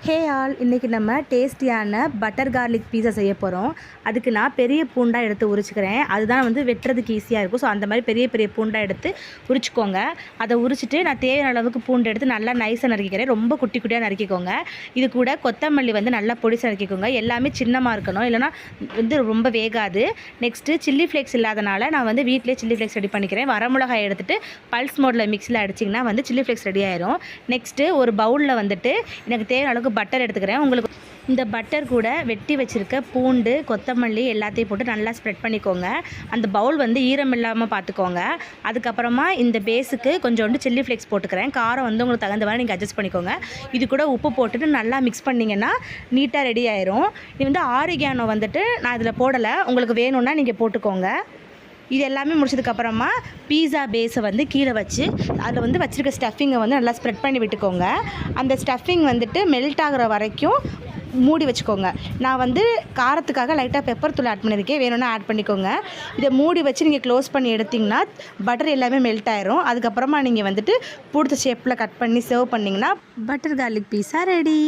Hey all, இன்றைக்கி நம்ம டேஸ்டியான பட்டர் கார்லிக் பீஸா செய்ய போகிறோம். அதுக்கு நான் பெரிய பூண்டாக எடுத்து உரிச்சிக்கிறேன். அதுதான் வெட்டுறதுக்கு ஈஸியாக இருக்கும். ஸோ அந்த மாதிரி பெரிய பெரிய பூண்டாக எடுத்து உரிச்சிக்கோங்க. அதை உரிச்சிட்டு நான் தேவையான அளவுக்கு பூண்டு எடுத்து நல்லா நைஸாக நறுக்கிக்கிறேன். ரொம்ப குட்டி குட்டியாக நறுக்கிக்கோங்க. இது கூட கொத்தமல்லி நல்லா பொடிசாக நறுக்கிக்கோங்க. எல்லாமே சின்னமாக இருக்கணும், இல்லைனா ரொம்ப வேகாது. நெக்ஸ்ட்டு சில்லி ஃப்ளேக்ஸ் இல்லாதனால நான் வீட்டிலே சில்லி ஃப்ளேக்ஸ் ரெடி பண்ணிக்கிறேன். வரமிளகாய் எடுத்துகிட்டு பல்ஸ் மோடில் மிக்ஸியில் அடிச்சிங்கன்னா சில்லி ஃப்ளேக்ஸ் ரெடி ஆயிரும். நெக்ஸ்ட்டு ஒரு பவுலில் எனக்கு தேவையான அளவுக்கு பட்டர் எடுத்துக்கிறேன். உங்களுக்கு இந்த பட்டர் கூட வெட்டி வச்சுருக்க பூண்டு, கொத்தமல்லி எல்லாத்தையும் போட்டு நல்லா ஸ்ப்ரெட் பண்ணிக்கோங்க. அந்த பவுல் ஈரம் இல்லாமல் பார்த்துக்கோங்க. அதுக்கப்புறமா இந்த பேஸுக்கு கொஞ்சோண்டு சில்லி ஃப்ளேக்ஸ் போட்டுக்கிறேன். காரம் உங்களுக்கு தகுந்த மாதிரி நீங்கள் அட்ஜஸ்ட் பண்ணிக்கோங்க. இது கூட உப்பு போட்டுட்டு நல்லா மிக்ஸ் பண்ணிங்கன்னா நீட்டாக ரெடி ஆயிரும். இது ஆரிகானோ நான் இதில் போடலை, உங்களுக்கு வேணும்னா நீங்கள் போட்டுக்கோங்க. இது எல்லாமே முடிச்சதுக்கப்புறமா பீஸா பேஸை கீழே வச்சு அதில் வச்சுருக்க ஸ்டஃபிங்கை நல்லா ஸ்ப்ரெட் பண்ணி விட்டுக்கோங்க. அந்த ஸ்டஃபிங் மெல்ட் ஆகிற வரைக்கும் மூடி வச்சுக்கோங்க. நான் காரத்துக்காக லைட்டாக பெப்பர் தூள் ஆட் பண்ணியிருக்கேன், வேணும்னா ஆட் பண்ணிக்கோங்க. இதை மூடி வச்சு நீங்கள் க்ளோஸ் பண்ணி எடுத்திங்கன்னா பட்டர் எல்லாமே மெல்ட் ஆயிரும். அதுக்கப்புறமா நீங்கள் பிடிச்ச ஷேப்பில் கட் பண்ணி சர்வ் பண்ணிங்கன்னா பட்டர் கார்லிக் பீஸா ரெடி.